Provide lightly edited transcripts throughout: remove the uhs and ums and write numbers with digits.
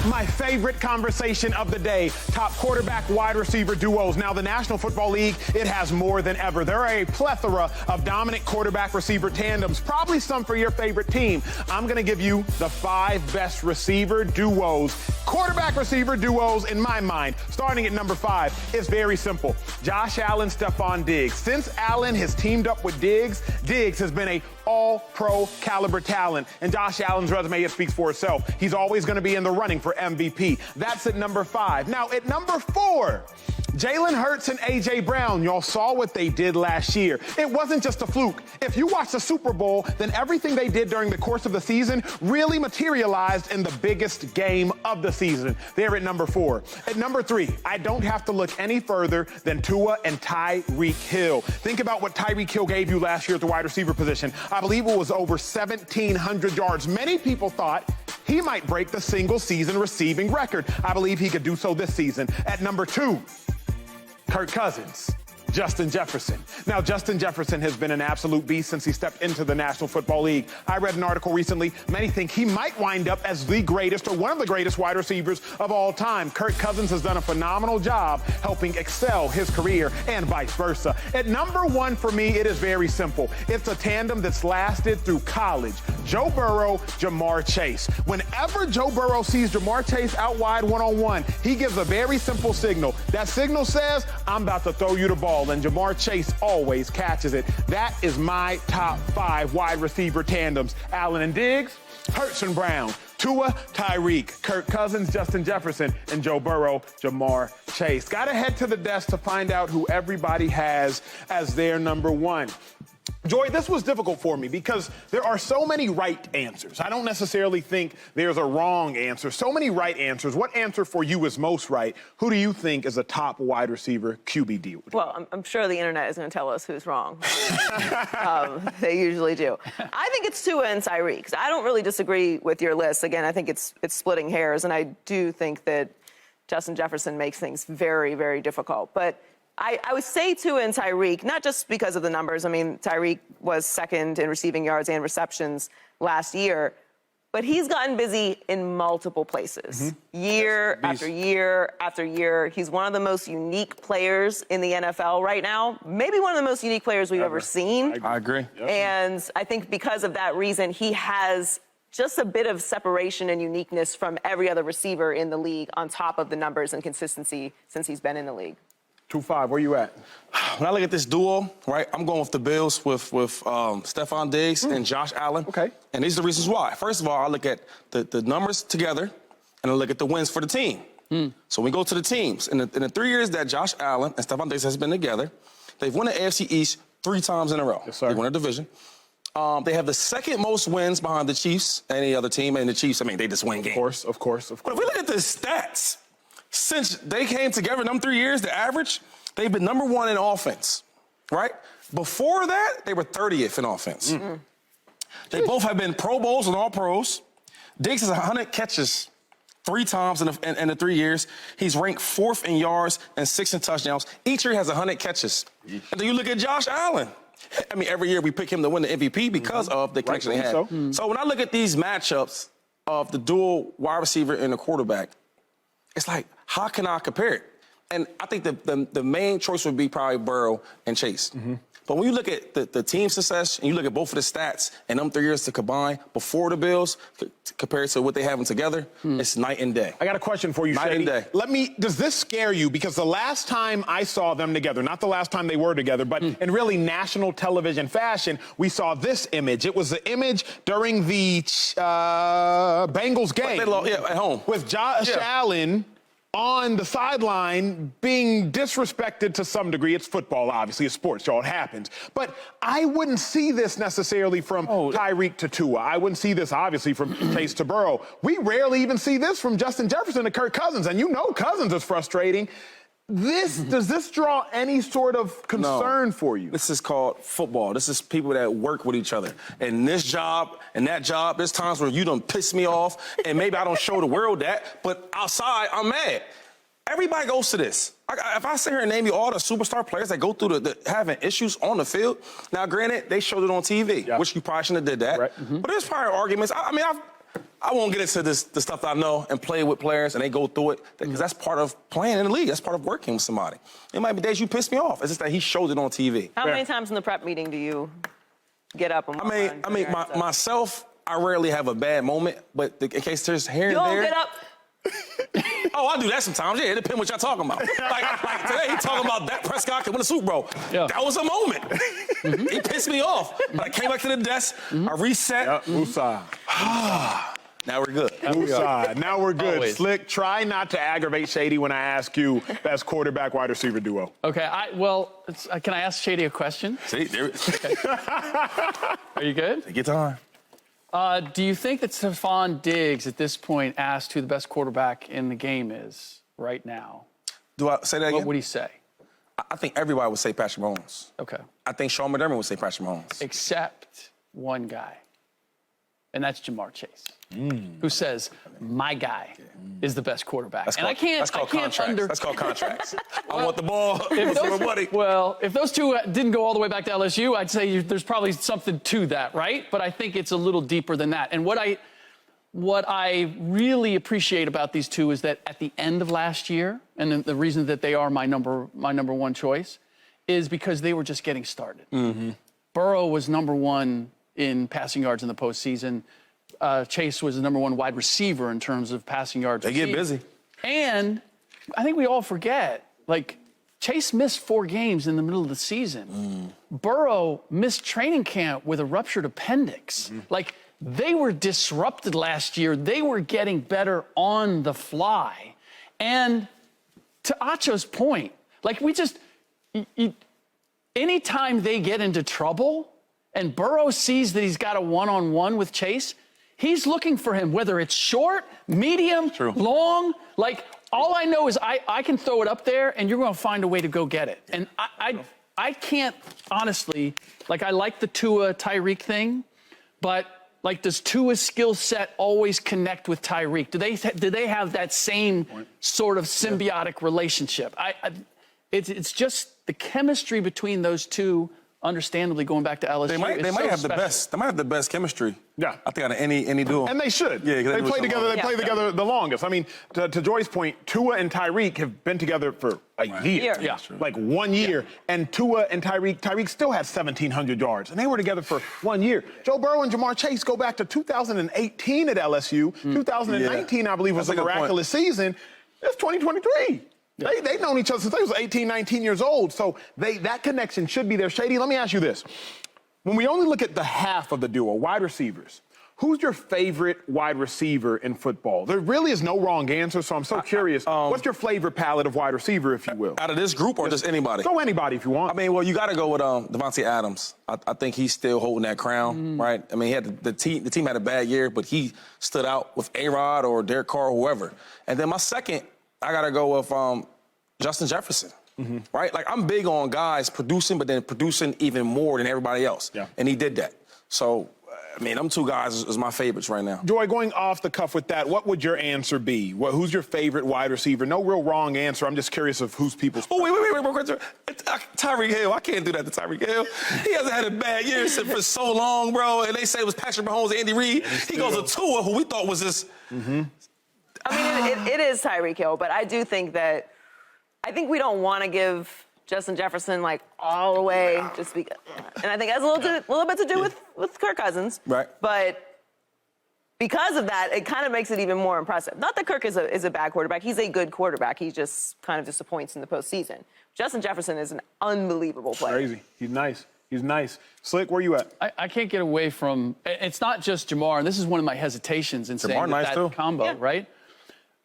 My favorite conversation of the day, top quarterback wide receiver duos. Now, the National Football League, it has more than ever. There are a plethora of dominant quarterback receiver tandems, probably some for your favorite team. I'm going to give you the 5 best receiver duos, quarterback receiver duos in my mind. Starting at number 5, it's very simple. Josh Allen, Stefon Diggs. Since Allen has teamed up with Diggs, Diggs has been a all-pro caliber talent. And Josh Allen's resume, it speaks for itself. He's always going to be in the running for MVP. That's at number 5. Now, at number 4, Jalen Hurts and A.J. Brown. Y'all saw what they did last year. It wasn't just a fluke. If you watch the Super Bowl, then everything they did during the course of the season really materialized in the biggest game of the season. They're at number 4. At number 3, I don't have to look any further than Tua and Tyreek Hill. Think about what Tyreek Hill gave you last year at the wide receiver position. I believe it was over 1,700 yards. Many people thought he might break the single-season receiving record. I believe he could do so this season. At number 2, Kirk Cousins, Justin Jefferson. Now, Justin Jefferson has been an absolute beast since he stepped into the National Football League. I read an article recently. Many think he might wind up as the greatest or one of the greatest wide receivers of all time. Kirk Cousins has done a phenomenal job helping excel his career and vice versa. At number 1 for me, it is very simple. It's a tandem that's lasted through college. Joe Burrow, Jamar Chase. Whenever Joe Burrow sees Jamar Chase out wide one-on-one, he gives a very simple signal. That signal says, I'm about to throw you the ball. And Jamar Chase always catches it. That is my top 5 wide receiver tandems. Allen and Diggs, Hurts and Brown, Tua, Tyreek, Kirk Cousins, Justin Jefferson, and Joe Burrow, Jamar Chase. Got to head to the desk to find out who everybody has as their number 1. Joy, this was difficult for me because there are so many right answers. I don't necessarily think there's a wrong answer. So many right answers. What answer for you is most right? Who do you think is a top wide receiver QBD? Well, I'm sure the internet is going to tell us who's wrong. They usually do. I think it's Tua and Tyreek. I don't really disagree with your list. Again, I think it's splitting hairs, and I do think that Justin Jefferson makes things very, very difficult. But I would say Tua and Tyreek, not just because of the numbers. I mean, Tyreek was second in receiving yards and receptions last year, but he's gotten busy in multiple places. Year after year after year. He's one of the most unique players in the NFL right now. Maybe one of the most unique players we've ever seen. I agree. And I think because of that reason, he has just a bit of separation and uniqueness from every other receiver in the league on top of the numbers and consistency since he's been in the league. 2-5, where you at? When I look at this duo, right, I'm going with the Bills with Stefon Diggs and Josh Allen. Okay. And these are the reasons why. First of all, I look at the numbers together, and I look at the wins for the team. So we go to the teams. In the 3 years that Josh Allen and Stefon Diggs has been together, they've won the AFC East 3 times in a row. Yes, sir. They won a division. They have the second most wins behind the Chiefs, any other team. And the Chiefs, I mean, they just win games. Of course. But if we look at the stats, since they came together in them 3 years, the average, they've been number 1 in offense, right? Before that, they were 30th in offense. They both have been Pro Bowls and All-Pros. Diggs has 100 catches 3 times in the 3 years. He's ranked 4th in yards and 6th in touchdowns. Each year has 100 catches. And then you look at Josh Allen. I mean, every year we pick him to win the MVP because of the connection they had. So when I look at these matchups of the dual wide receiver and the quarterback, it's like, how can I compare it? And I think the main choice would be probably Burrow and Chase. But when you look at the team success and you look at both of the stats and them 3 years to combine before the Bills compared to what they have together, it's night and day. I got a question for you, Shady. Night and day. Does this scare you? Because the last time I saw them together, not the last time they were together, but in really national television fashion, we saw this image. It was the image during the Bengals game. At home. With Josh Allen on the sideline being disrespected to some degree. It's football, obviously. It's sports, y'all. It happens. But I wouldn't see this necessarily from Tyreek to Tua. I wouldn't see this, obviously, from Chase to Burrow. We rarely even see this from Justin Jefferson to Kirk Cousins. And you know Cousins is frustrating. Does this draw any sort of concern for you? This is called football. This is people that work with each other. And this job and that job, there's times where you done piss me off, and maybe I don't show the world that, but outside, I'm mad. Everybody goes to this. If I sit here and name you all the superstar players that go through having issues on the field, now, granted, they showed it on TV, which you probably shouldn't have did that. Right. But there's probably arguments. I mean, I won't get into the stuff that I know and play with players and they go through it because that's part of playing in the league. That's part of working with somebody. It might be days you piss me off. It's just that he showed it on TV. How many times in the prep meeting do you get up and walk around? Myself, I rarely have a bad moment, but in case there's here and there. You don't get up. Oh, I do that sometimes. Yeah, it depends what y'all talking about. like today, he talking about Dak Prescott can win the Super Bowl. Yeah. That was a moment. He pissed me off. But I came back to the desk. I reset. Yep, Musa. Now we're good. Musa. Now we're good. Always. Slick, try not to aggravate Shady when I ask you best quarterback wide receiver duo. Okay, can I ask Shady a question? See, there Are you good? Take your time. Do you think that Stefon Diggs at this point asked who the best quarterback in the game is right now? Do I say that again? What would he say? I think everybody would say Patrick Mahomes. Okay. I think Sean McDermott would say Patrick Mahomes. Except one guy, and that's Jamar Chase, who says, my guy is the best quarterback. That's and called contracts. That's called contracts. I want the ball. If those two didn't go all the way back to LSU, I'd say there's probably something to that, right? But I think it's a little deeper than that. And what I really appreciate about these two is that at the end of last year, and the reason that they are my number one choice, is because they were just getting started. Burrow was number one in passing yards in the postseason. Chase was the number one wide receiver in terms of passing yards. They get busy. And I think we all forget, Chase missed 4 games in the middle of the season. Burrow missed training camp with a ruptured appendix. They were disrupted last year. They were getting better on the fly. And to Acho's point, anytime they get into trouble and Burrow sees that he's got a one-on-one with Chase, he's looking for him, whether it's short, medium, long. All I know is I can throw it up there, and you're going to find a way to go get it. And I can't, honestly, I like the Tua-Tyreek thing, but, does Tua's skill set always connect with Tyreek? Do they have that same sort of symbiotic relationship? It's just the chemistry between those two. Understandably, going back to LSU, they might have the best. They might have the best chemistry. Yeah, I think out of any duo. And they should. Yeah, they play together. They play together the longest. I mean, to Joy's point, Tua and Tyreek have been together for a year. Yeah, 1 year. And Tua and Tyreek still had 1,700 yards, and they were together for 1 year. Joe Burrow and Jamar Chase go back to 2018 at LSU. 2019, I believe, was a miraculous season. It's 2023. They've known each other since they was 18, 19 years old, so that connection should be there. Shady, let me ask you this. When we only look at the half of the duo, wide receivers, who's your favorite wide receiver in football? There really is no wrong answer, so I'm so curious. What's your flavor palette of wide receiver, if you will? Out of this group or just anybody? Go anybody if you want. You got to go with Devontae Adams. I think he's still holding that crown, right? He had the team had a bad year, but he stood out with A-Rod or Derek Carr or whoever. And then my second, I got to go with Justin Jefferson, right? I'm big on guys producing, but then producing even more than everybody else. Yeah. And he did that. So, them two guys is my favorites right now. Joy, going off the cuff with that, what would your answer be? Who's your favorite wide receiver? No real wrong answer. I'm just curious of who's people's. Oh, wait. Tyreek Hill. I can't do that to Tyreek Hill. He hasn't had a bad year for so long, bro. And they say it was Patrick Mahomes and Andy Reid. He goes to Tua, who we thought was this. It is Tyreek Hill, but I do think that I think we don't want to give Justin Jefferson all the way just because, and I think it has a little bit to do with Kirk Cousins, right? But because of that, it kind of makes it even more impressive. Not that Kirk is a bad quarterback; he's a good quarterback. He just kind of disappoints in the postseason. Justin Jefferson is an unbelievable player. Crazy. He's nice. Slick, where you at? I can't get away from. It's not just Jamar, and this is one of my hesitations in saying that combo, right?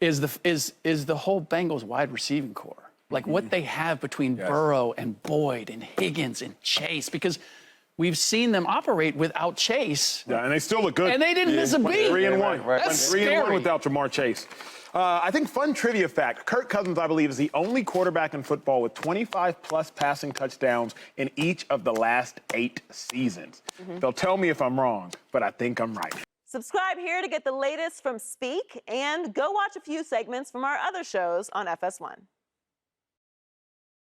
Is the whole Bengals wide receiving core. What they have between Burrow and Boyd and Higgins and Chase, because we've seen them operate without Chase. Yeah, and they still look good. And they didn't miss a beat. 3-1. That's 3-1 without Jamar Chase. I think fun trivia fact, Kirk Cousins, I believe, is the only quarterback in football with 25-plus passing touchdowns in each of the last 8 seasons. They'll tell me if I'm wrong, but I think I'm right. Subscribe here to get the latest from Speak, and go watch a few segments from our other shows on FS1.